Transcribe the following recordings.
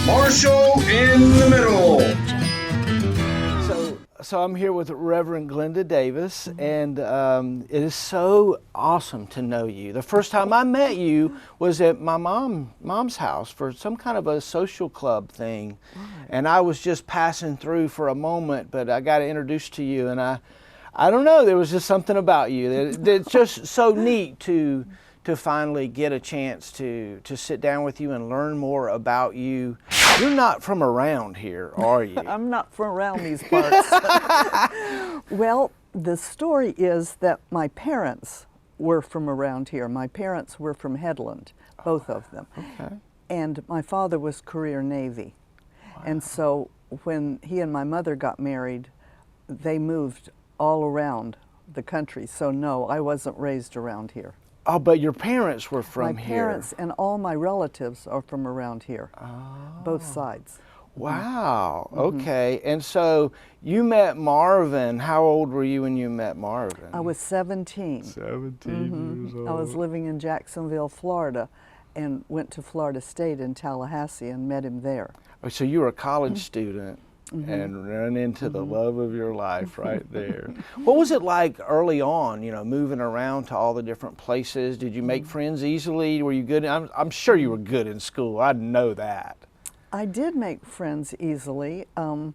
Marshall in the middle. So I'm here with Reverend Glenda Davis, and it is so awesome to know you. The first time I met you was at my mom's house for some kind of a social club thing, and I was just passing through for a moment, but I got introduced to you, and I don't know, there was just something about you that's just so neat to finally get a chance to sit down with you and learn more about you. You're not from around here, are you? I'm not from around these parts. Well, the story is that my parents were from around here. My parents were from Headland, both of them. Okay. And my father was career Navy. Wow. And so when he and my mother got married, they moved all around the country. So no, I wasn't raised around here. Oh, but your parents were from here. My parents and all my relatives are from around here, both sides. Wow, okay. And so you met Marvin. How old were you when you met Marvin? I was 17. 17 years old. I was living in Jacksonville, Florida, and went to Florida State in Tallahassee and met him there. Oh, so you were a college student and ran into the love of your life right there. What was it like early on, you know, moving around to all the different places? Did you make friends easily? Were you good? I'm sure you were good in school. I know that. I did make friends easily. I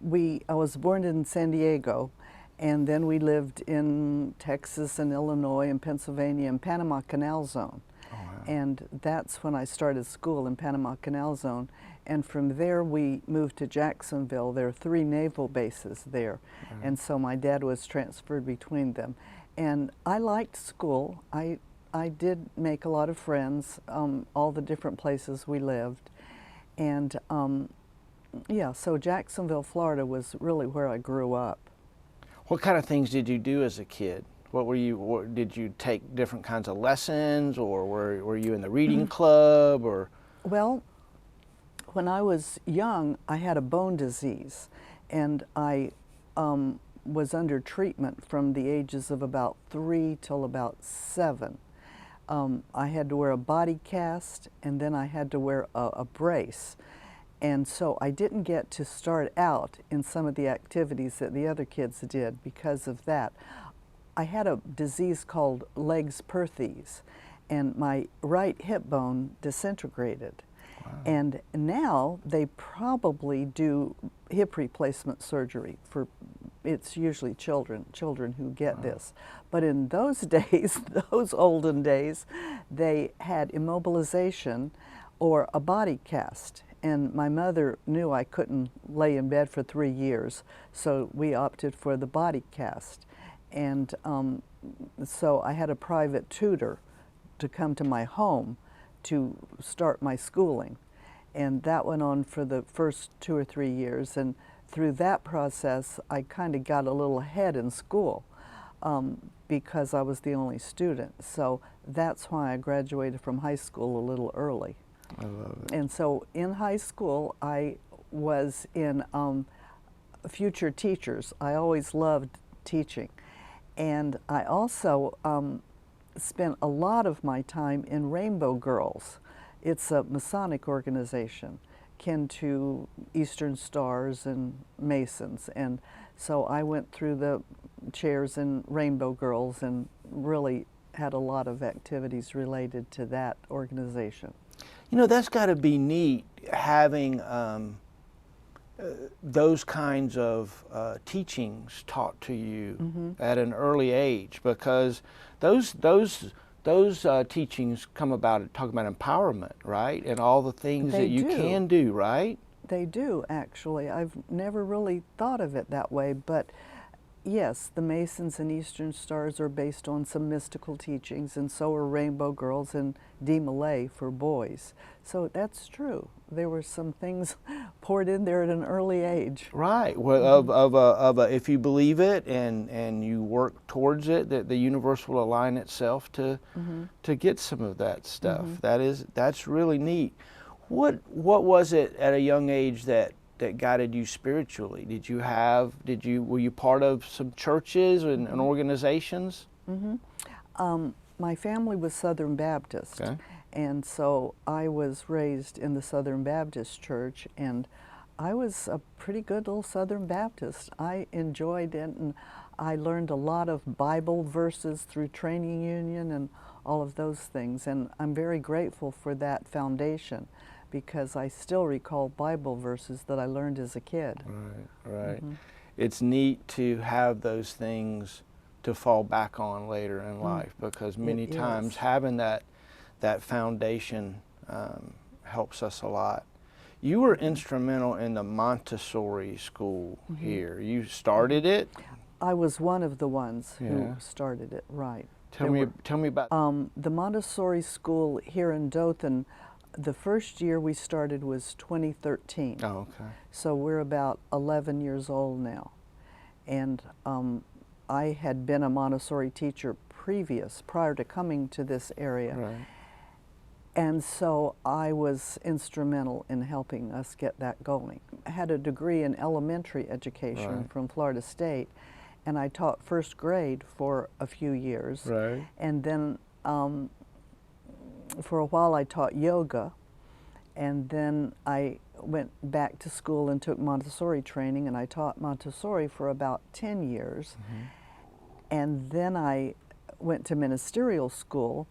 was born in San Diego, and then we lived in Texas and Illinois and Pennsylvania and Panama Canal Zone. Oh, wow. And that's when I started school in Panama Canal Zone. And from there we moved to Jacksonville. There are 3 naval bases there. And so my dad was transferred between them. And I liked school. I did make a lot of friends, all the different places we lived. And yeah, so Jacksonville, Florida was really where I grew up. What kind of things did you do as a kid? Did you take different kinds of lessons, or were you in the reading club, or? Well, when I was young, I had a bone disease, and I was under treatment from the ages of about 3 till about 7. I had to wear a body cast, and then I had to wear a brace. And so I didn't get to start out in some of the activities that the other kids did because of that. I had a disease called legs perthes, and my right hip bone disintegrated. Wow. And now they probably do hip replacement surgery for, it's usually children who get this. But in those days, those olden days, they had immobilization or a body cast. And my mother knew I couldn't lay in bed for 3 years, so we opted for the body cast. And so I had a private tutor to come to my home to start my schooling. And that went on for the first 2 or 3 years. And through that process, I kind of got a little ahead in school because I was the only student. So that's why I graduated from high school a little early. I love it. And so in high school, I was in Future Teachers. I always loved teaching. And I also spent a lot of my time in Rainbow Girls. It's a Masonic organization, kin to Eastern Stars and Masons. And so I went through the chairs in Rainbow Girls and really had a lot of activities related to that organization. You know, that's got to be neat, having those kinds of teachings taught to you at an early age, because those teachings come about, talk about empowerment, right? And all the things that you can do, right? They do, actually. I've never really thought of it that way, but yes, the Masons and Eastern Stars are based on some mystical teachings, and so are Rainbow Girls and D. Malay for boys. So that's true. There were some things poured in there at an early age. Right. Well, if you believe it and you work towards it, that the universe will align itself to get some of that stuff. That's really neat. What was it at a young age that guided you spiritually? Were you part of some churches and organizations? My family was Southern Baptist, okay. And so I was raised in the Southern Baptist Church, and I was a pretty good little Southern Baptist. I enjoyed it, and I learned a lot of Bible verses through training union and all of those things. And I'm very grateful for that foundation, because I still recall Bible verses that I learned as a kid. Right. It's neat to have those things to fall back on later in life, because many times having that foundation helps us a lot. You were instrumental in the Montessori school here. You started it? I was one of the ones who started it, right. Tell me about the Montessori school here in Dothan. The first year we started was 2013. Oh, okay. So we're about 11 years old now. And I had been a Montessori teacher prior to coming to this area. Right. And so I was instrumental in helping us get that going. I had a degree in elementary education from Florida State, and I taught first grade for a few years. Right. And then for a while I taught yoga, and then I went back to school and took Montessori training, and I taught Montessori for about 10 years. And then I went to ministerial school,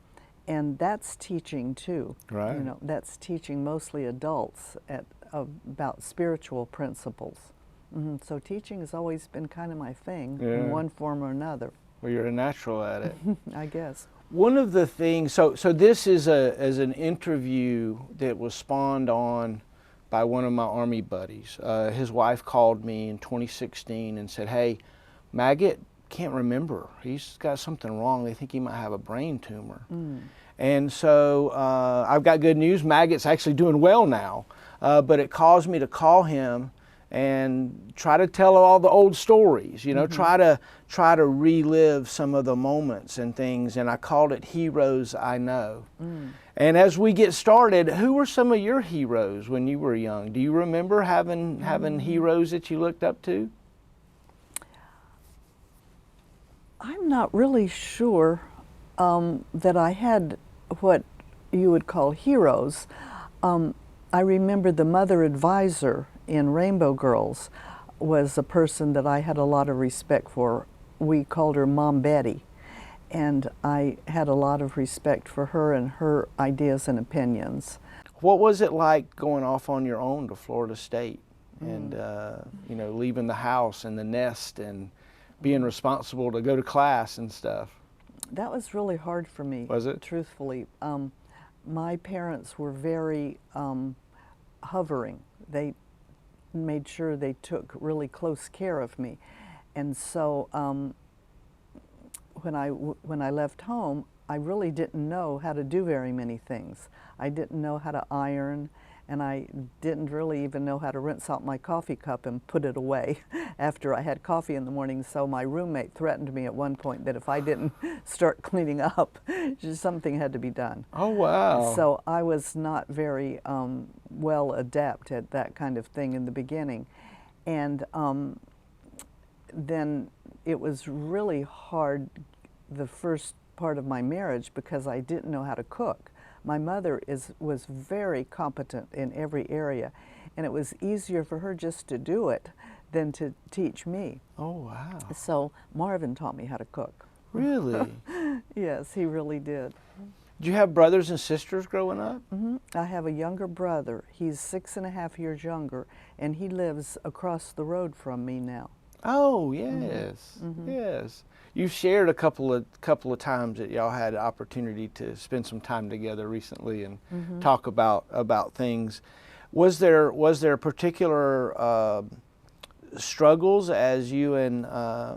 and that's teaching too. Right. You know, that's teaching mostly adults about spiritual principles. So teaching has always been kind of my thing in one form or another. Well, you're a natural at it. I guess. One of the things, so this is an interview that was spawned on by one of my Army buddies. His wife called me in 2016 and said, "Hey, Maggot can't remember. He's got something wrong. They think he might have a brain tumor." And so I've got good news. Maggot's actually doing well now, but it caused me to call him and try to tell all the old stories, you know, try to relive some of the moments and things, and I called it Heroes I Know. And as we get started, who were some of your heroes when you were young? Do you remember having heroes that you looked up to? I'm not really sure that I had what you would call heroes. I remember the mother advisor in Rainbow Girls was a person that I had a lot of respect for. We called her Mom Betty, and I had a lot of respect for her and her ideas and opinions. What was it like going off on your own to Florida State and you know, leaving the house and the nest and being responsible to go to class and stuff? That was really hard for me. Was it? Truthfully. My parents were very hovering. They made sure they took really close care of me. And so when I left home, I really didn't know how to do very many things. I didn't know how to iron, and I didn't really even know how to rinse out my coffee cup and put it away after I had coffee in the morning. So my roommate threatened me at one point that if I didn't start cleaning up, just something had to be done. Oh, wow. So I was not very well adept at that kind of thing in the beginning. And then it was really hard the first part of my marriage because I didn't know how to cook. My mother was very competent in every area, and it was easier for her just to do it than to teach me. Oh, wow. So Marvin taught me how to cook. Really? Yes, he really did. Did you have brothers and sisters growing up? I have a younger brother. He's 6.5 years younger, and he lives across the road from me now. Oh, yes, yes. You've shared a couple of times that y'all had an opportunity to spend some time together recently and talk about things. Was there particular struggles as you and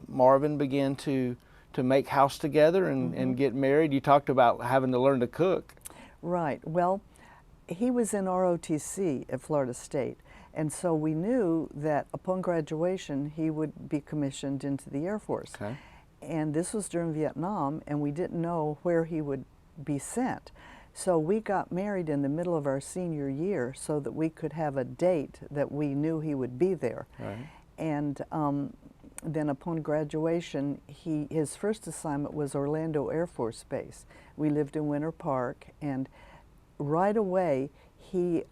Marvin began to make house together and get married? You talked about having to learn to cook. Right. Well, he was in ROTC at Florida State, and so we knew that upon graduation he would be commissioned into the Air Force. Okay. And this was during Vietnam, and we didn't know where he would be sent. So we got married in the middle of our senior year so that we could have a date that we knew he would be there. Right. And then upon graduation, his first assignment was Orlando Air Force Base. We lived in Winter Park, and right away, he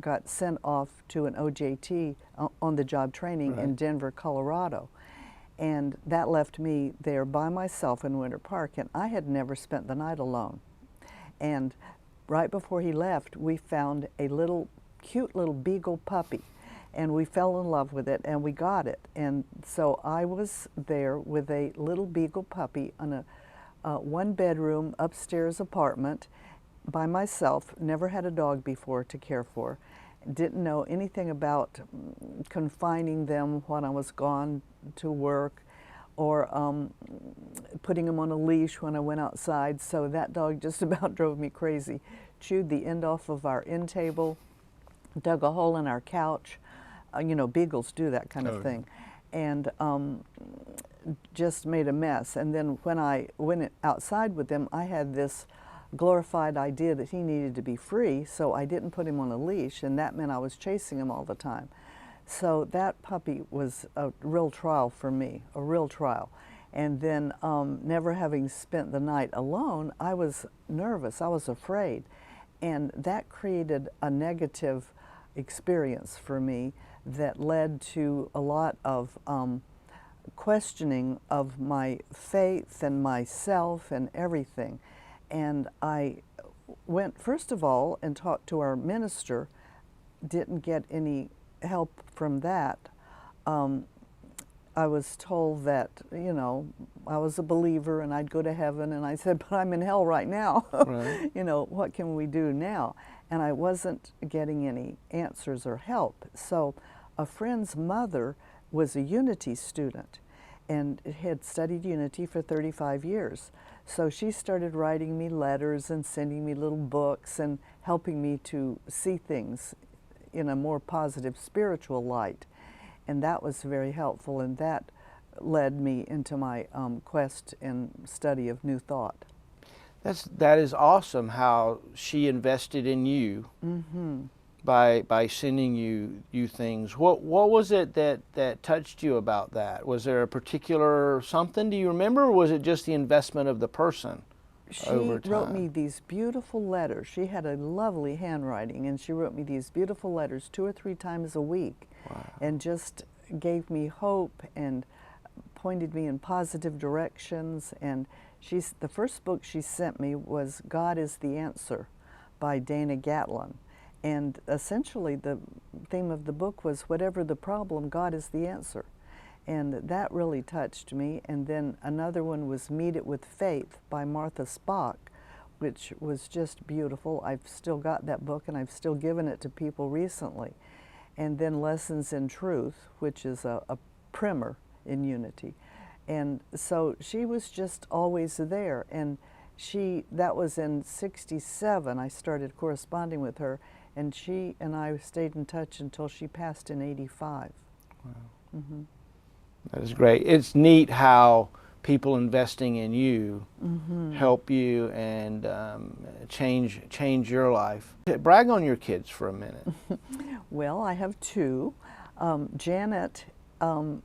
got sent off to an OJT, on-the-job training, in Denver, Colorado. And that left me there by myself in Winter Park, and I had never spent the night alone. And right before he left, we found a cute little beagle puppy, and we fell in love with it, and we got it. And so I was there with a little beagle puppy on a one-bedroom upstairs apartment by myself, never had a dog before to care for, didn't know anything about confining them when I was gone to work, or putting them on a leash when I went outside. So that dog just about drove me crazy. Chewed the end off of our end table, dug a hole in our couch. You know, beagles do that kind of thing. And just made a mess. And then when I went outside with him, I had this glorified idea that he needed to be free, so I didn't put him on a leash, and that meant I was chasing him all the time. So that puppy was a real trial for me, a real trial. And then never having spent the night alone, I was nervous, I was afraid. And that created a negative experience for me that led to a lot of questioning of my faith and myself and everything. And I went, first of all, and talked to our minister, didn't get any help from that. I was told that, you know, I was a believer and I'd go to heaven, and I said, but I'm in hell right now. Right. You know, what can we do now? And I wasn't getting any answers or help. So a friend's mother was a Unity student and had studied Unity for 35 years. So she started writing me letters and sending me little books and helping me to see things in a more positive spiritual light. And that was very helpful, and that led me into my quest and study of New Thought. That is awesome how she invested in you by sending you things. What was it that touched you about that? Was there a particular something, do you remember, or was it just the investment of the person over time? She wrote me these beautiful letters. She had a lovely handwriting, and she wrote me these beautiful letters 2 or 3 times a week. Wow. And just gave me hope and pointed me in positive directions. And the first book she sent me was God is the Answer by Dana Gatlin. And essentially the theme of the book was whatever the problem, God is the answer. And that really touched me. And then another one was Meet It with Faith by Martha Spock, which was just beautiful. I've still got that book, and I've still given it to people recently. And then Lessons in Truth, which is a primer in Unity. And so she was just always there. And that was in '67, I started corresponding with her, and she and I stayed in touch until she passed in '85. Wow. That is great. It's neat how people investing in you help you and change your life. Brag on your kids for a minute. Well, I have 2. Janet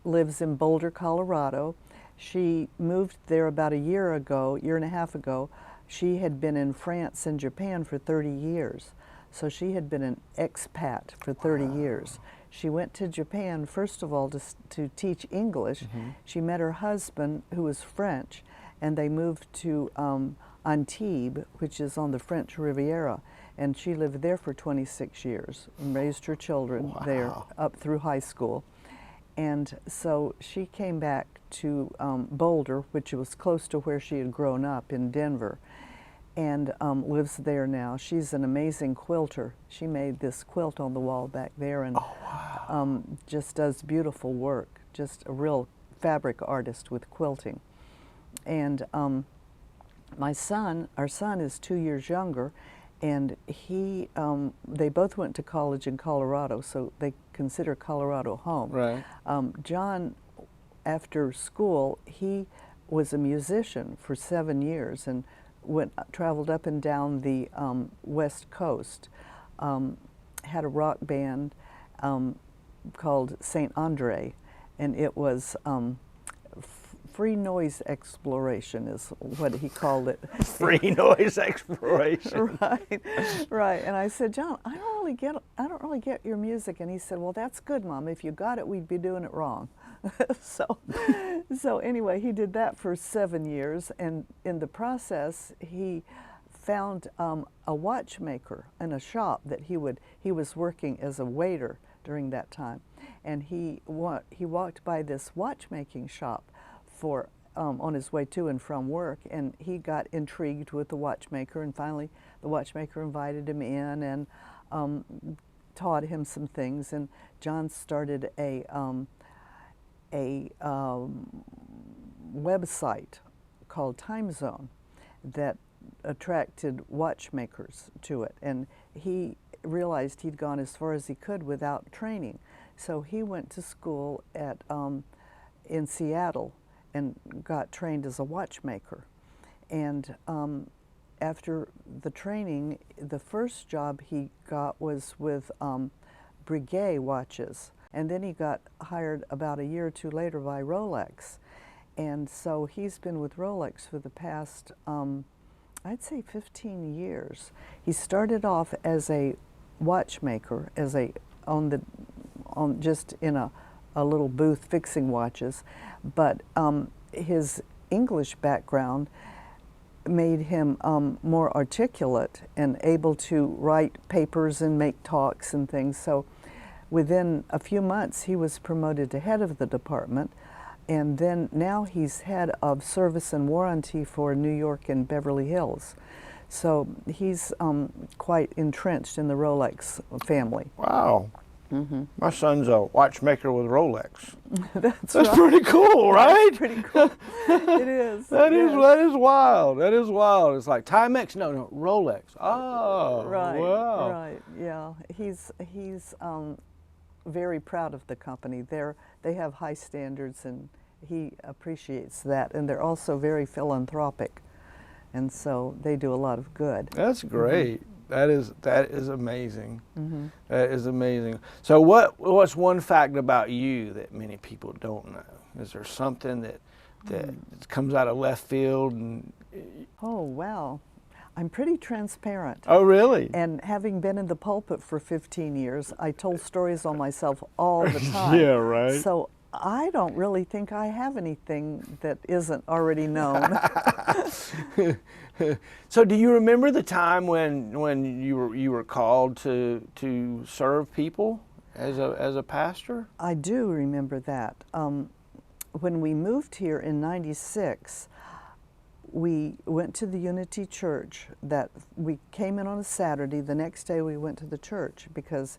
lives in Boulder, Colorado. She moved there about a year and a half ago. She had been in France and Japan for 30 years. So she had been an expat for 30 years. She went to Japan, first of all, to teach English. She met her husband, who was French, and they moved to Antibes, which is on the French Riviera. And she lived there for 26 years and raised her children there up through high school. And so she came back to Boulder, which was close to where she had grown up in Denver, and lives there now. She's an amazing quilter. She made this quilt on the wall back there, and just does beautiful work, just a real fabric artist with quilting. And our son is 2 years younger, and they both went to college in Colorado, so they consider Colorado home. Right. John, after school, he was a musician for 7 years and traveled up and down the West Coast, had a rock band called St. Andre, and it was free noise exploration is what he called it. Free noise exploration. Right, right. And I said, John, I don't really get your music. And he said, well, that's good, Mom. If you got it, we'd be doing it wrong. So anyway, he did that for 7 years, and in the process, he found a watchmaker in a shop that he was working as a waiter during that time, and he walked by this watchmaking shop for on his way to and from work, and he got intrigued with the watchmaker, and finally the watchmaker invited him in and taught him some things, and John started a website called Time Zone that attracted watchmakers to it, and he realized he'd gone as far as he could without training, so he went to school at in Seattle and got trained as a watchmaker. And after the training, the first job he got was with Breguet watches, and then he got hired about a year or two later by Rolex. And so he's been with Rolex for the past, I'd say 15 years. He started off as a watchmaker, just in a little booth fixing watches, but his English background made him more articulate and able to write papers and make talks and things. So within a few months, he was promoted to head of the department, and then now he's head of service and warranty for New York and Beverly Hills. So he's quite entrenched in the Rolex family. Wow. Mm-hmm. My son's a watchmaker with Rolex. That's right. pretty cool, right? That's pretty cool. It is. That is wild. That is wild. It's like Timex, no, Rolex. Oh, right, wow. Right, yeah. He's very proud of the company. They have high standards, and he appreciates that. And they're also very philanthropic, and so they do a lot of good. That's great. Mm-hmm. That is amazing. Mm-hmm. That is amazing. So what's one fact about you that many people don't know? Is there something that comes out of left field? Oh, wow. I'm pretty transparent. Oh, really? And having been in the pulpit for 15 years, I told stories on myself all the time. Yeah, right. So I don't really think I have anything that isn't already known. So do you remember the time when you were called to serve people as a pastor? I do remember that. When we moved here in '96, we went to the Unity Church. That we came in on a Saturday. The next day we went to the church because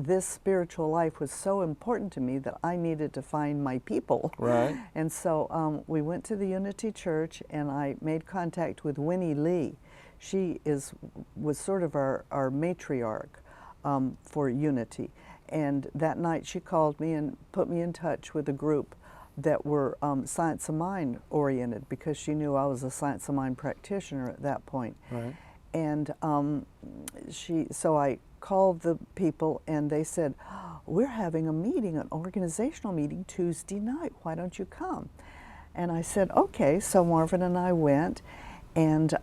this spiritual life was so important to me that I needed to find my people. Right. And so we went to the Unity Church, and I made contact with Winnie Lee. She was sort of our matriarch for Unity. And that night she called me and put me in touch with a group that were Science of Mind oriented, because she knew I was a Science of Mind practitioner at that point. Right. And so I called the people, and they said, we're having a meeting, an organizational meeting Tuesday night. Why don't you come? And I said, okay. So Marvin and I went, and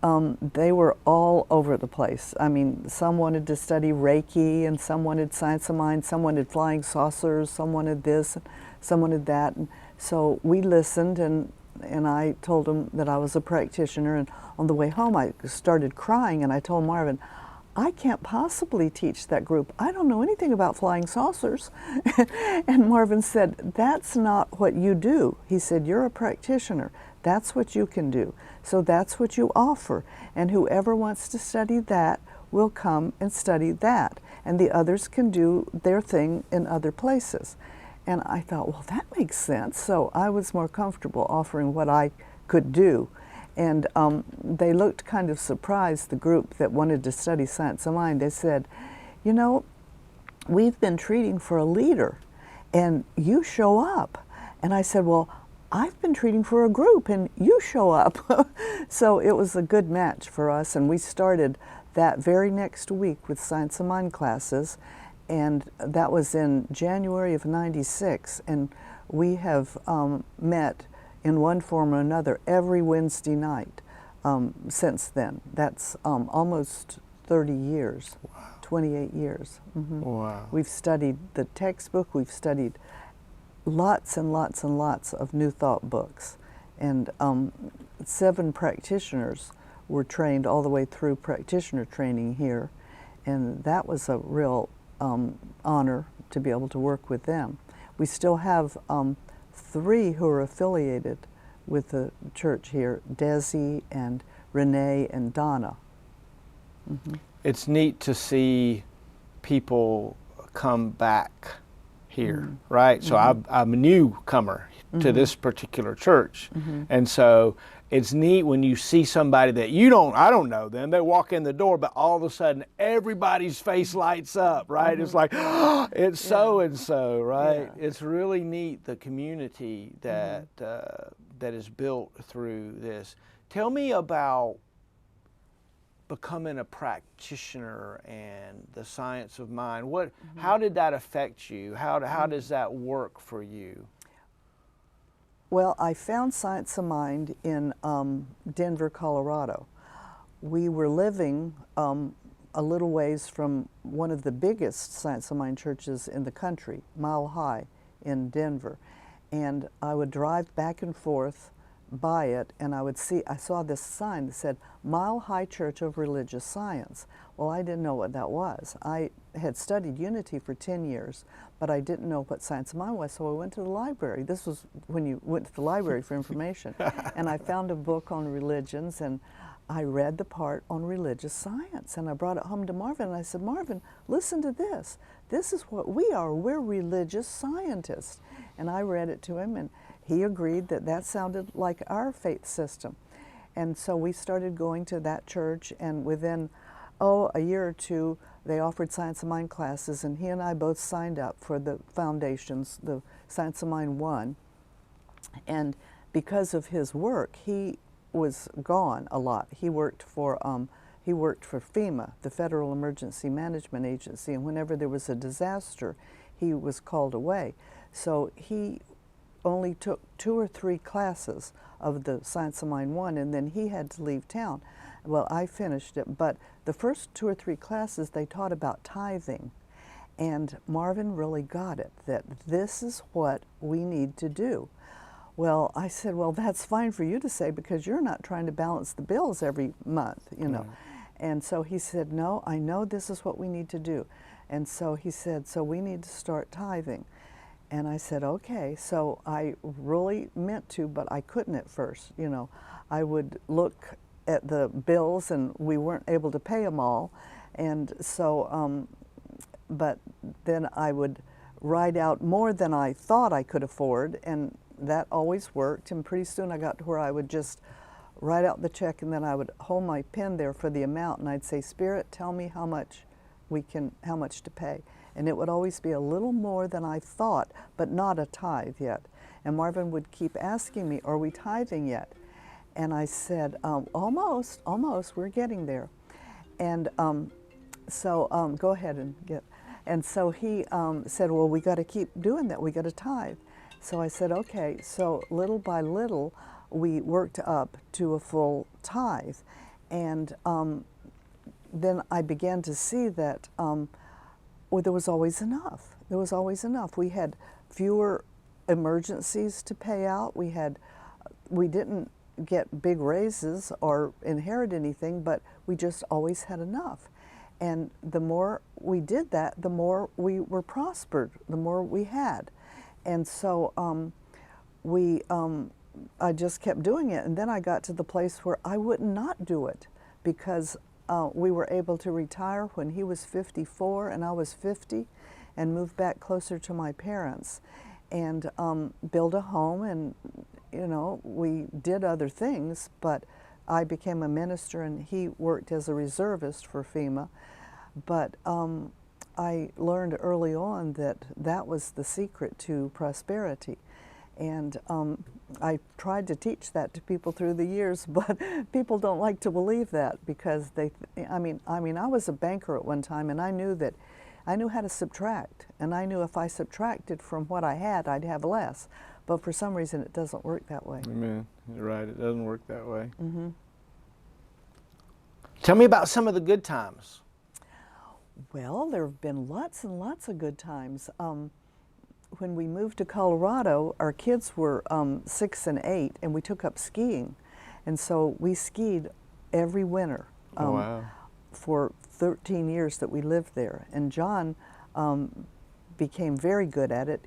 they were all over the place. I mean, some wanted to study Reiki, and some wanted Science of Mind, some wanted flying saucers, some wanted this, some wanted that. And so we listened, and I told them that I was a practitioner, and on the way home I started crying, and I told Marvin, I can't possibly teach that group. I don't know anything about flying saucers. And Marvin said, that's not what you do. He said, you're a practitioner. That's what you can do. So that's what you offer. And whoever wants to study that will come and study that. And the others can do their thing in other places. And I thought, well, that makes sense. So I was more comfortable offering what I could do. And they looked kind of surprised, the group that wanted to study Science of Mind. They said, you know, we've been treating for a leader, and you show up. And I said, well, I've been treating for a group, and you show up. So it was a good match for us, and we started that very next week with Science of Mind classes, and that was in January of '96, and we have met in one form or another every Wednesday night since then. That's almost 30 years, wow. 28 years. Mm-hmm. Wow. We've studied the textbook, we've studied lots and lots and lots of New Thought books. And 7 practitioners were trained all the way through practitioner training here. And that was a real honor to be able to work with them. We still have 3 who are affiliated with the church here, Desi and Renee and Donna. Mm-hmm. It's neat to see people come back here, right? So I'm a newcomer to this particular church. And so it's neat when you see somebody that I don't know them, they walk in the door, but all of a sudden everybody's face lights up, right? It's like, oh, it's so-and-so, right? Yeah. It's really neat, the community that, that is built through this. Tell me about becoming a practitioner and the science of mind. How did that affect you? How does that work for you? Well, I found Science of Mind in Denver, Colorado. We were living a little ways from one of the biggest Science of Mind churches in the country, Mile High in Denver. And I would drive back and forth by it, and I saw this sign that said Mile High Church of Religious Science. Well, I didn't know what that was. I had studied Unity for 10 years, but I didn't know what Science of Mind was, so I went to the library. This was when you went to the library for information. And I found a book on religions, and I read the part on religious science, and I brought it home to Marvin, and I said, Marvin, listen to this. This is what we are. We're religious scientists. And I read it to him, and he agreed that that sounded like our faith system. And so we started going to that church, and within, a year or two, they offered Science of Mind classes, and he and I both signed up for the foundations, the Science of Mind 1. And because of his work, he was gone a lot. He worked for FEMA, the Federal Emergency Management Agency, and whenever there was a disaster, he was called away. So he only took 2 or 3 classes of the Science of Mind 1, and then he had to leave town. Well, I finished it, but the first 2 or 3 classes they taught about tithing, and Marvin really got it, that this is what we need to do. Well, I said, well, that's fine for you to say because you're not trying to balance the bills every month, you know. And so he said, no, I know this is what we need to do. And so he said, so we need to start tithing. And I said, okay. So I really meant to, but I couldn't at first, you know. I would look at the bills and we weren't able to pay them all. And so, but then I would write out more than I thought I could afford, and that always worked. And pretty soon I got to where I would just write out the check, and then I would hold my pen there for the amount, and I'd say, Spirit, tell me how much to pay. And it would always be a little more than I thought, but not a tithe yet. And Marvin would keep asking me, are we tithing yet? And I said, almost, we're getting there. And so go ahead and get. And so he said, well, we got to keep doing that. We got to tithe. So I said, okay. So little by little, we worked up to a full tithe. And then I began to see that well, there was always enough. There was always enough. We had fewer emergencies to pay out. We didn't get big raises or inherit anything, but we just always had enough. And the more we did that, the more we were prospered, the more we had. And so I just kept doing it. And then I got to the place where I would not do it because we were able to retire when he was 54 and I was 50 and move back closer to my parents and build a home. And, you know, we did other things, but I became a minister and he worked as a reservist for FEMA. But I learned early on that that was the secret to prosperity. And I tried to teach that to people through the years, but people don't like to believe that because I mean, I was a banker at one time, and I knew how to subtract, and I knew if I subtracted from what I had, I'd have less. but for some reason it doesn't work that way. Amen. You're right. It doesn't work that way. Tell me about some of the good times. Well, there have been lots and lots of good times. When we moved to Colorado, our kids were 6 and 8, and we took up skiing. And so we skied every winter Wow. for 13 years that we lived there. And John became very good at it.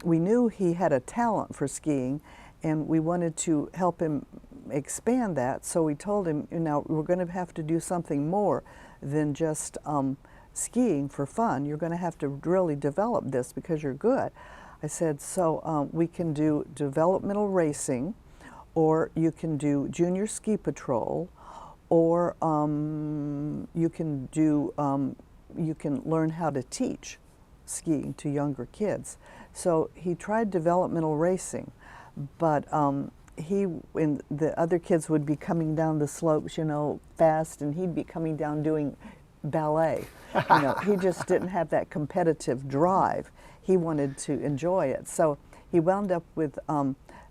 We knew he had a talent for skiing, and we wanted to help him expand that. So we told him, you know, we're going to have to do something more than just skiing for fun. You're going to have to really develop this because you're good. I said, so we can do developmental racing, or you can do junior ski patrol, or you can learn how to teach skiing to younger kids. So he tried developmental racing, but when the other kids would be coming down the slopes, you know, fast, and he'd be coming down doing ballet. You know, he just didn't have that competitive drive. He wanted to enjoy it. So he wound up with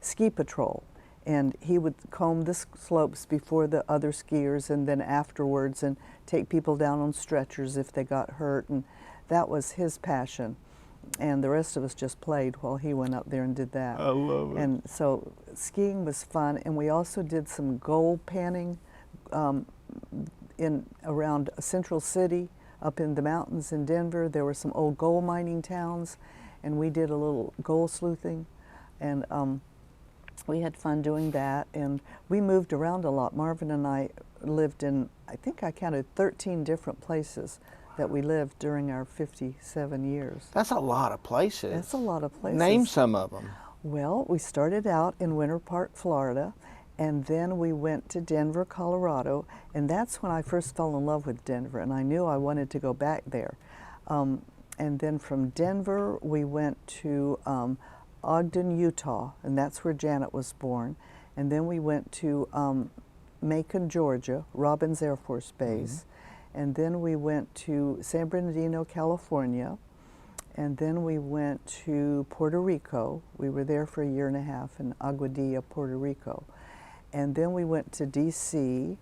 ski patrol, and he would comb the slopes before the other skiers and then afterwards, and take people down on stretchers if they got hurt, and that was his passion. And the rest of us just played while he went up there and did that. I love it. And so skiing was fun, and we also did some gold panning around Central City, up in the mountains in Denver. There were some old gold mining towns, and we did a little gold sleuthing, and we had fun doing that. And we moved around a lot. Marvin and I lived in, I think I counted 13 different places that we lived during our 57 years. That's a lot of places. That's a lot of places. Name some of them. Well, we started out in Winter Park, Florida, and then we went to Denver, Colorado, and that's when I first fell in love with Denver, and I knew I wanted to go back there. And then from Denver, we went to Ogden, Utah, and that's where Janet was born. And then we went to Macon, Georgia, Robins Air Force Base. And then we went to San Bernardino, California. And then we went to Puerto Rico. We were there for a year and a half in Aguadilla, Puerto Rico. And then we went to DC,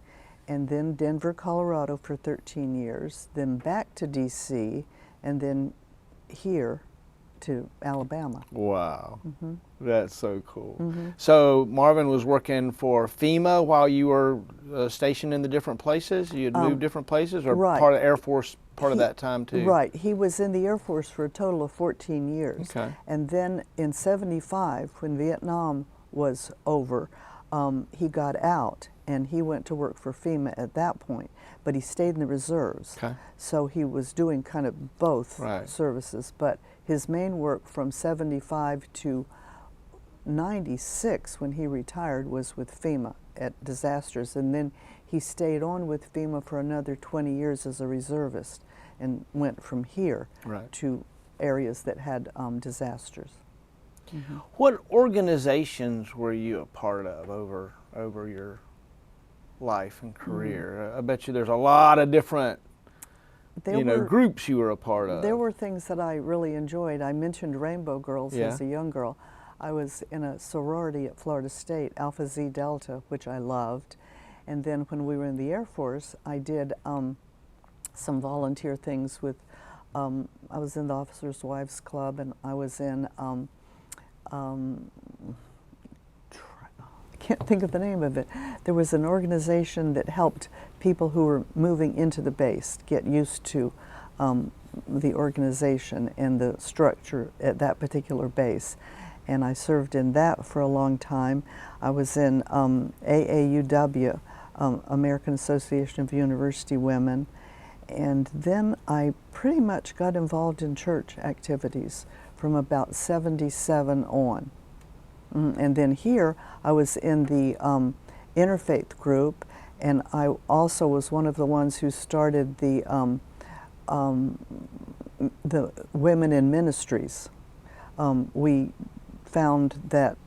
and then Denver, Colorado for 13 years, then back to DC, and then here to Alabama. Wow. That's so cool. So Marvin was working for FEMA while you were stationed in the different places? You had moved different places, or right. part of Air Force part of that time too? Right. He was in the Air Force for a total of 14 years. Okay. And then in '75, when Vietnam was over, he got out, and he went to work for FEMA at that point, but he stayed in the reserves. Okay. So he was doing kind of both Right. services, but his main work from '75 to '96, when he retired, was with FEMA at disasters, and then he stayed on with FEMA for another 20 years as a reservist, and went from here Right. to areas that had disasters. What organizations were you a part of over your life and career? I bet you there's a lot of different groups you were a part of. There were things that I really enjoyed. I mentioned Rainbow Girls Yeah. as a young girl. I was in a sorority at Florida State, Alpha Zeta Delta, which I loved. And then when we were in the Air Force, I did some volunteer things with, I was in the Officers' Wives Club, and I was in, I can't think of the name of it. There was an organization that helped people who were moving into the base get used to the organization and the structure at that particular base. And I served in that for a long time. I was in AAUW, American Association of University Women, and then I pretty much got involved in church activities from about '77 on. And then here I was in the interfaith group, and I also was one of the ones who started the Women in Ministries. We found that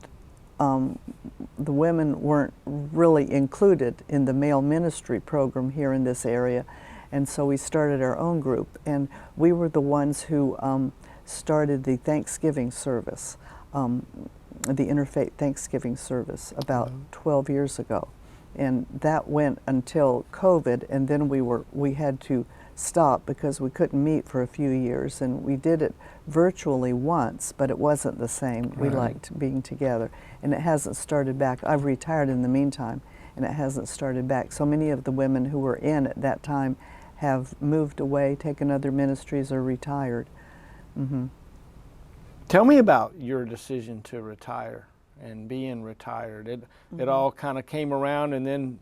the women weren't really included in the male ministry program here in this area, and so we started our own group, and we were the ones who started the Thanksgiving service the Interfaith Thanksgiving service about 12 years ago. And that went until COVID, and then we had to stop because we couldn't meet for a few years, and we did it virtually once, but it wasn't the same. We liked being together, and it hasn't started back. I've retired in the meantime, and it hasn't started back. So many of the women who were in at that time have moved away, taken other ministries, or retired. Tell me about your decision to retire and being retired. It all kind of came around, and then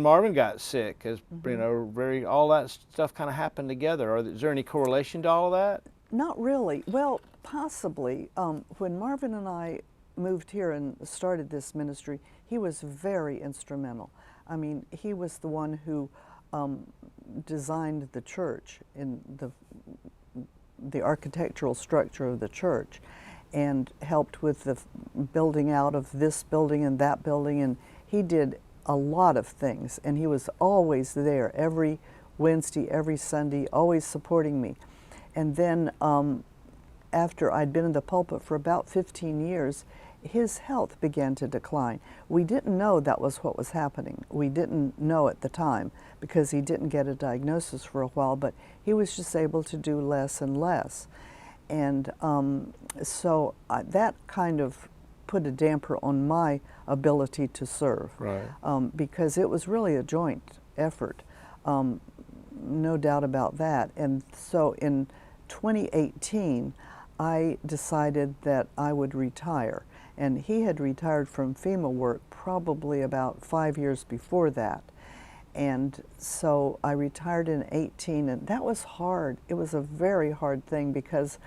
Marvin got sick. As you know, all that stuff kind of happened together. Is there any correlation to all of that? Not really. Well, possibly. When Marvin and I moved here and started this ministry, he was very instrumental. I mean, he was the one who designed the church in the architectural structure of the church, and helped with the building out of this building and that building, and he did a lot of things, and he was always there every Wednesday, every Sunday, always supporting me. And then after I'd been in the pulpit for about 15 years, his health began to decline. We didn't know that was what was happening. We didn't know at the time because he didn't get a diagnosis for a while, but he was just able to do less and less. And so that kind of put a damper on my ability to serve, because it was really a joint effort, no doubt about that. And so in 2018, I decided that I would retire. And he had retired from FEMA work probably about 5 years before that. And so I retired in 18, and that was hard. It was a very hard thing because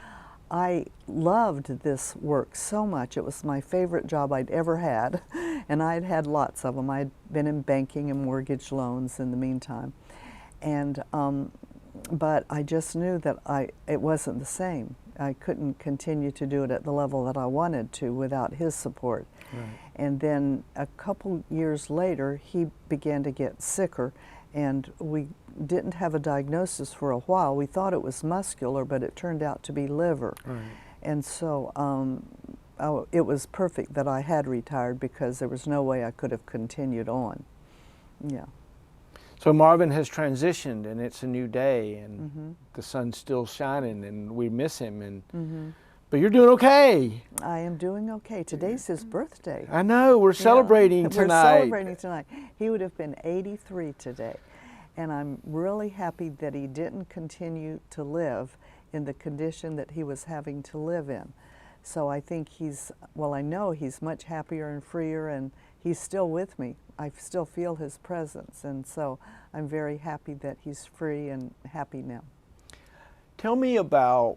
I loved this work so much. It was my favorite job I'd ever had, and I'd had lots of them. I'd been in banking and mortgage loans in the meantime. And but I just knew that it wasn't the same. I couldn't continue to do it at the level that I wanted to without his support. And then a couple years later, he began to get sicker, and we didn't have a diagnosis for a while. We thought it was muscular, but it turned out to be liver. And so it was perfect that I had retired because there was no way I could have continued on. Yeah. So Marvin has transitioned, and it's a new day, and the sun's still shining, and we miss him. And but you're doing okay. I am doing okay. Today's his birthday. I know. We're celebrating tonight. We're celebrating tonight. He would have been 83 today, and I'm really happy that he didn't continue to live in the condition that he was having to live in. So I think I know he's much happier and freer, and he's still with me. I still feel his presence, and so I'm very happy that he's free and happy now. Tell me about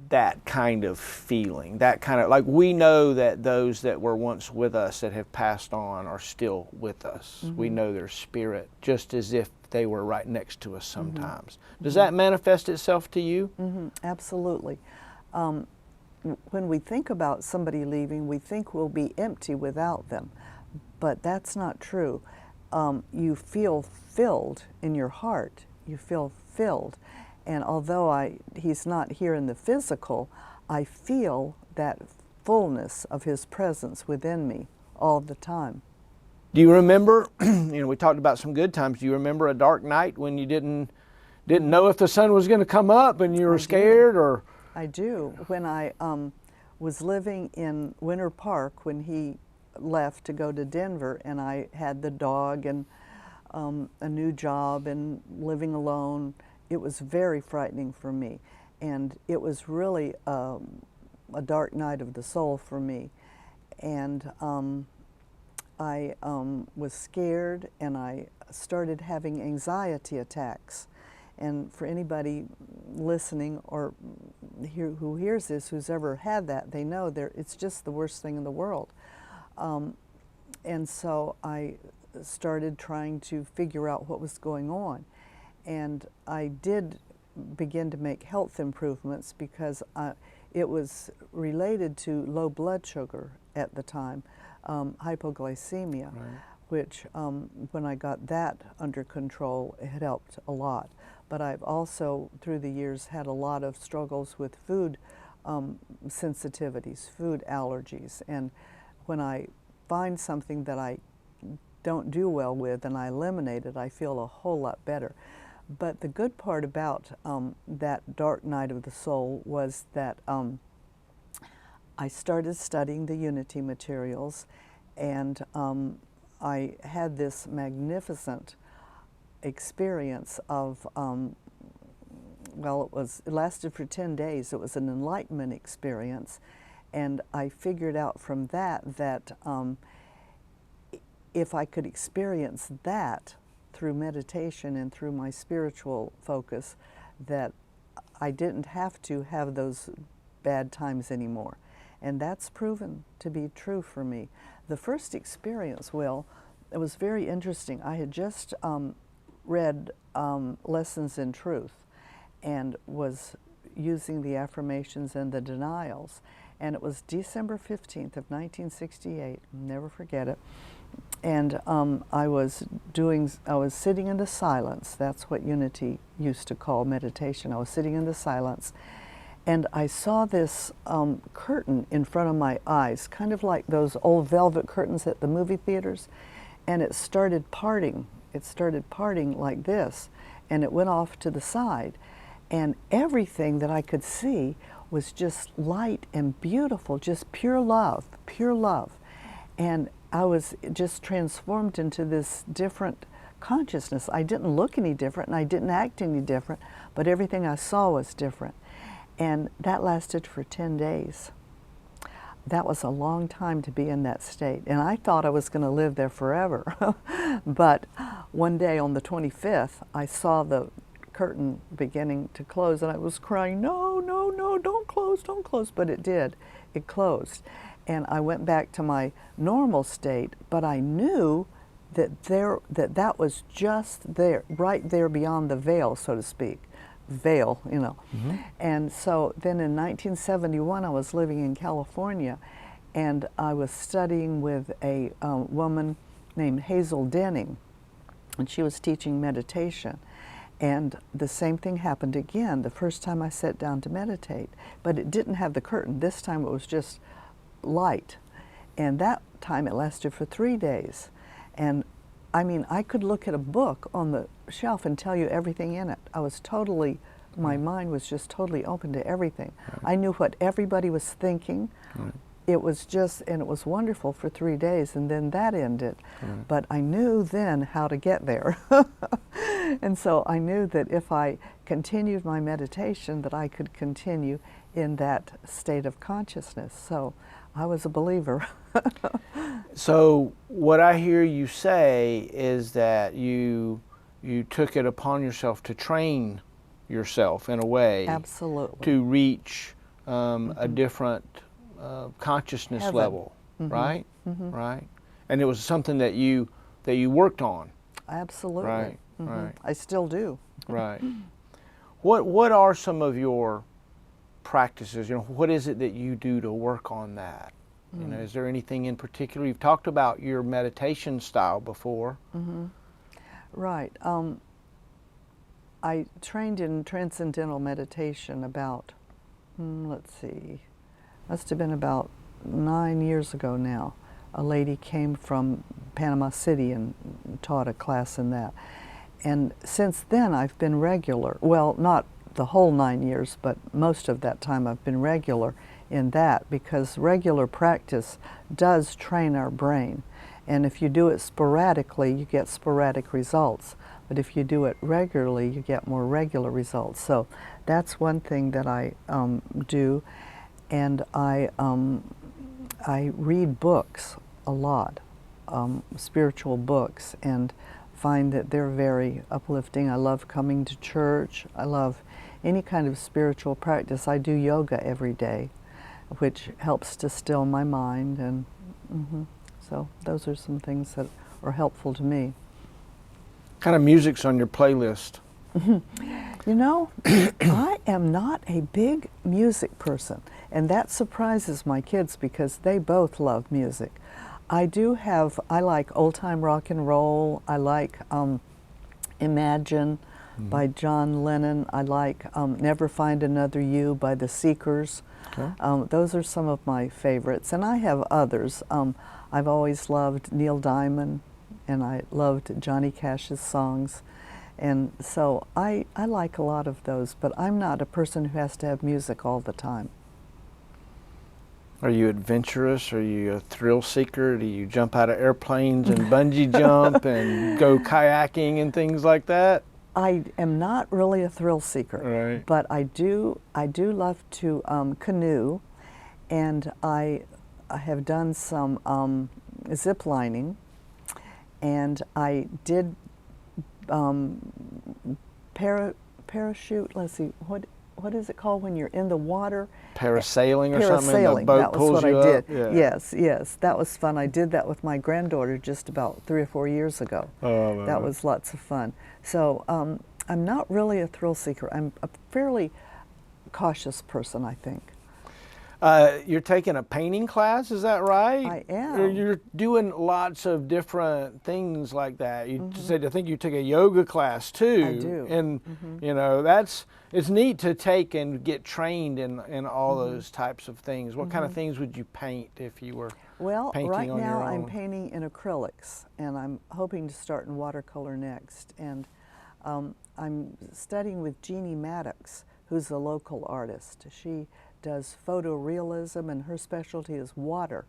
that kind of feeling, that kind of, like, we know that those that were once with us that have passed on are still with us. We know their spirit, just as if they were right next to us sometimes. Does that manifest itself to you? Absolutely. When we think about somebody leaving, we think we'll be empty without them, but that's not true. You feel filled in your heart. You feel filled. And although he's not here in the physical, I feel that fullness of his presence within me all the time. Do you remember, we talked about some good times. Do you remember a dark night when you didn't know if the sun was going to come up and you were scared? Or I do. When I was living in Winter Park when he left to go to Denver, and I had the dog and a new job and living alone, it was very frightening for me. And it was really a dark night of the soul for me. And I was scared, and I started having anxiety attacks. And for anybody listening or who hears this, who's ever had that, they know it's just the worst thing in the world. And so I started trying to figure out what was going on. And I did begin to make health improvements because it was related to low blood sugar at the time, hypoglycemia, which when I got that under control, it helped a lot. But I've also, through the years, had a lot of struggles with food sensitivities, food allergies. And when I find something that I don't do well with and I eliminate it, I feel a whole lot better. But the good part about that dark night of the soul was that I started studying the Unity materials, and I had this magnificent experience of, well, it lasted for 10 days. It was an enlightenment experience, and I figured out from that that if I could experience that through meditation and through my spiritual focus, that I didn't have to have those bad times anymore. And that's proven to be true for me. The first experience, Will, it was very interesting. I had just read Lessons in Truth and was using the affirmations and the denials. And it was December 15th of 1968, I'll never forget it. And I was sitting in the silence. That's what Unity used to call meditation. I was sitting in the silence, and I saw this curtain in front of my eyes, kind of like those old velvet curtains at the movie theaters, and it started parting. It started parting like this, and it went off to the side, and everything that I could see was just light and beautiful, just pure love, pure love. And I was just transformed into this different consciousness. I didn't look any different and I didn't act any different, but everything I saw was different. And that lasted for 10 days. That was a long time to be in that state. And I thought I was going to live there forever. But one day on the 25th, I saw the curtain beginning to close, and I was crying, no, no, no, don't close, don't close. But it did. It closed. And I went back to my normal state, but I knew that that was just there, right there beyond the veil, so to speak. Veil, you know. Mm-hmm. And so then in 1971, I was living in California, and I was studying with a woman named Hazel Denning, and she was teaching meditation. And the same thing happened again the first time I sat down to meditate, but it didn't have the curtain. This time it was just light, and that time it lasted for 3 days. And I mean, I could look at a book on the shelf and tell you everything in it. I was totally, my mind was just totally open to everything. Right. I knew what everybody was thinking. Right. It was just, and it was wonderful for 3 days, and then that ended. Right. But I knew then how to get there. And so I knew that if I continued my meditation, that I could continue in that state of consciousness. So I was a believer. So what I hear you say is that you took it upon yourself to train yourself in a way. Absolutely. To reach a different consciousness Heaven. Level, Mm-hmm. right? Mm-hmm. Right? And it was something that you worked on. Absolutely. Right. Mm-hmm. Right. I still do. Right. What are some of your practices? You know, what is it that you do to work on that? You know, is there anything in particular? You've talked about your meditation style before. Mm-hmm. Right. I trained in transcendental meditation about, let's see, must have been about 9 years ago now. A lady came from Panama City and taught a class in that. And since then I've been regular. Well, not the whole 9 years, but most of that time I've been regular in that, because regular practice does train our brain. And if you do it sporadically, you get sporadic results. But if you do it regularly, you get more regular results. So that's one thing that I do. And I read books a lot, spiritual books, and find that they're very uplifting. I love coming to church. I love any kind of spiritual practice. I do yoga every day, which helps to still my mind. And so those are some things that are helpful to me. What kind of music's on your playlist? You know, I am not a big music person, and that surprises my kids because they both love music. I like old-time rock and roll. I like Imagine, by John Lennon. I like Never Find Another You by the Seekers. Okay. Those are some of my favorites, and I have others. I've always loved Neil Diamond, and I loved Johnny Cash's songs. And so I like a lot of those, but I'm not a person who has to have music all the time. Are you adventurous? Are you a thrill seeker? Do you jump out of airplanes and bungee jump and go kayaking and things like that? I am not really a thrill seeker, Right. but I do love to canoe, and I have done some zip lining, and I did parachute. Let's see, what is it called when you're in the water? Parasailing or something? And the Parasailing. boat That was pulls what I you did. up? Yeah. Yes, that was fun. I did that with my granddaughter just about 3 or 4 years ago. Oh, that was lots of fun. So I'm not really a thrill seeker. I'm a fairly cautious person, I think. You're taking a painting class, is that right? I am. You're doing lots of different things like that. You said, I think you took a yoga class too. I do. And you know, it's neat to take and get trained in all those types of things. What kind of things would you paint if you were painting right on now your I'm own? painting in acrylics, and I'm hoping to start in watercolor next. And I'm studying with Jeannie Maddox, who's a local artist. She does photorealism, and her specialty is water.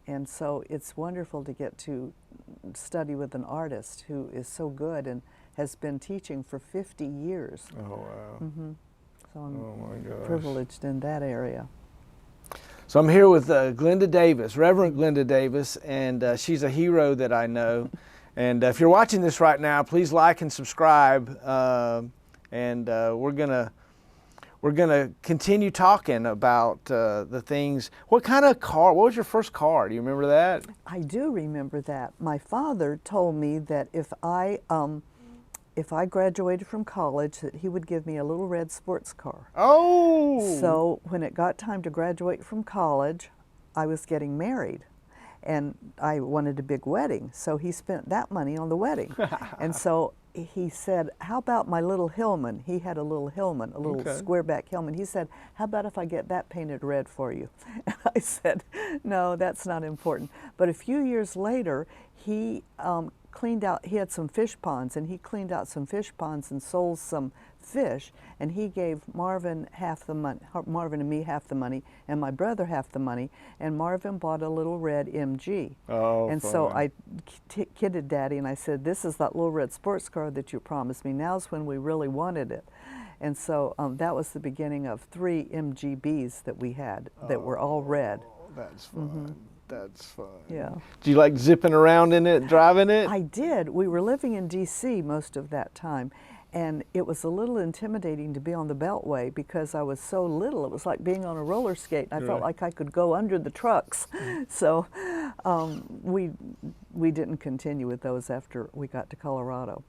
And so it's wonderful to get to study with an artist who is so good and has been teaching for 50 years. Oh, wow. So I'm Oh, my gosh. privileged in that area. So I'm here with Glenda Davis, Reverend Glenda Davis, and she's a hero that I know. And if you're watching this right now, please like and subscribe. And we're gonna continue talking about the things. What kind of car? What was your first car? Do you remember that? I do remember that. My father told me that if I graduated from college, that he would give me a little red sports car. Oh! So when it got time to graduate from college, I was getting married, and I wanted a big wedding. So he spent that money on the wedding. And so he said, how about my little Hillman? He had a little Hillman, a little square back Hillman. He said, how about if I get that painted red for you? And I said, no, that's not important. But a few years later, he cleaned out, he had some fish ponds, and he cleaned out some fish ponds and sold some fish, and he gave Marvin half the money, Marvin and me half the money, and my brother half the money, and Marvin bought a little red MG. Oh, and fun. so I kidded Daddy, and I said, this is that little red sports car that you promised me. Now's when we really wanted it. And so that was the beginning of 3 MGBs that we had that were all red. That's fun. That's fun. Yeah. Do you like zipping around in it, driving it? I did. We were living in D.C. most of that time, and it was a little intimidating to be on the Beltway because I was so little. It was like being on a roller skate. I felt like I could go under the trucks. So we didn't continue with those after we got to Colorado.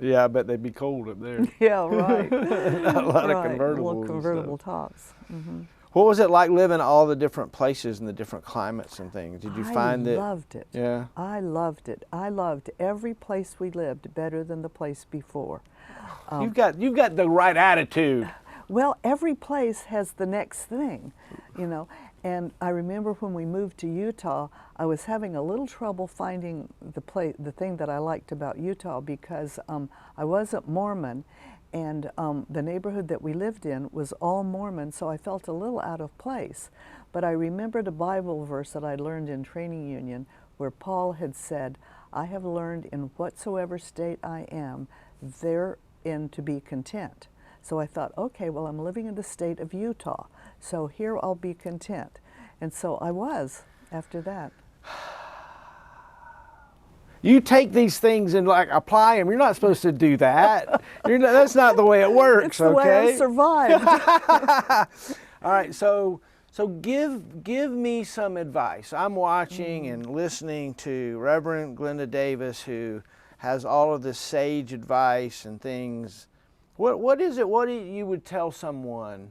Yeah, I bet they'd be cold up there. Yeah, right. A lot of convertibles. Little and convertible stuff. tops. What was it like living all the different places and the different climates and things? Did you find that? I loved it. Yeah. I loved it. I loved every place we lived better than the place before. You've got the right attitude. Well, every place has the next thing, you know. And I remember when we moved to Utah, I was having a little trouble finding the thing that I liked about Utah because I wasn't Mormon, and the neighborhood that we lived in was all Mormon, so I felt a little out of place. But I remembered a Bible verse that I learned in training union where Paul had said, I have learned in whatsoever state I am, therein to be content. So I thought, okay, well, I'm living in the state of Utah, so here I'll be content. And so I was after that. You take these things and like apply them. You're not supposed to do that. That's not the way it works. It's the way I survived. All right, so give me some advice. I'm watching and listening to Reverend Glenda Davis, who has all of this sage advice and things. What is it? What you would tell someone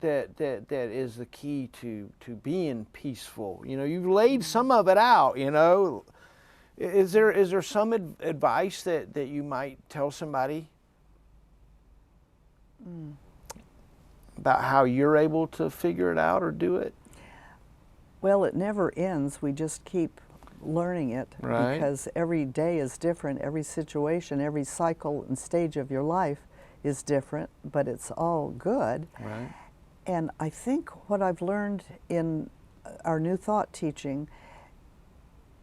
that is the key to being peaceful? You know, you've laid some of it out. You know, is there some advice that you might tell somebody? about how you're able to figure it out or do it? Well, it never ends. We just keep learning it, Right. because every day is different, every situation, every cycle and stage of your life is different, but it's all good. Right. And I think what I've learned in our New Thought teaching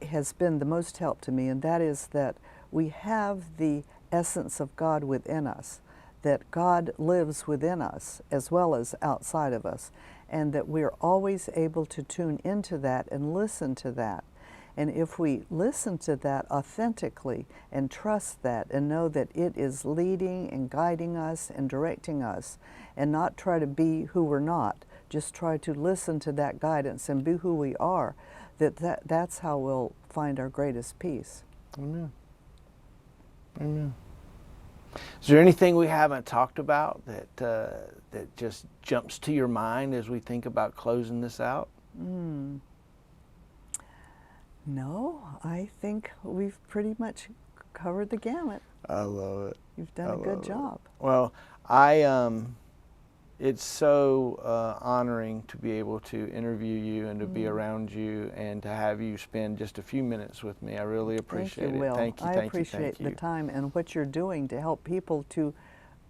has been the most help to me, and that is that we have the essence of God within us, that God lives within us as well as outside of us, and that we're always able to tune into that and listen to that. And if we listen to that authentically and trust that and know that it is leading and guiding us and directing us, and not try to be who we're not, just try to listen to that guidance and be who we are, that's how we'll find our greatest peace. Amen. Amen. Is there anything we haven't talked about that just jumps to your mind as we think about closing this out? No, I think we've pretty much covered the gamut. I love it. You've done a good job. Well, it's so honoring to be able to interview you and to be around you and to have you spend just a few minutes with me. I really appreciate Thank you, it. Will. Thank you, I thank you, appreciate thank you. the time and what you're doing to help people to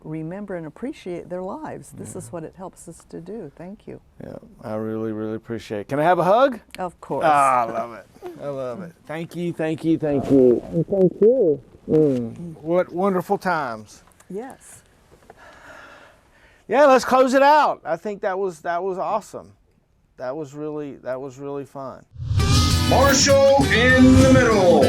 remember and appreciate their lives. This is what it helps us to do. Thank you. Yeah, I really, really appreciate it. Can I have a hug? Of course. Ah, I love it. I love it. Thank you, thank you, thank you. Thank you. What wonderful times. Yes. Yeah, let's close it out. I think that was awesome. That was really fun. Marshall in the middle.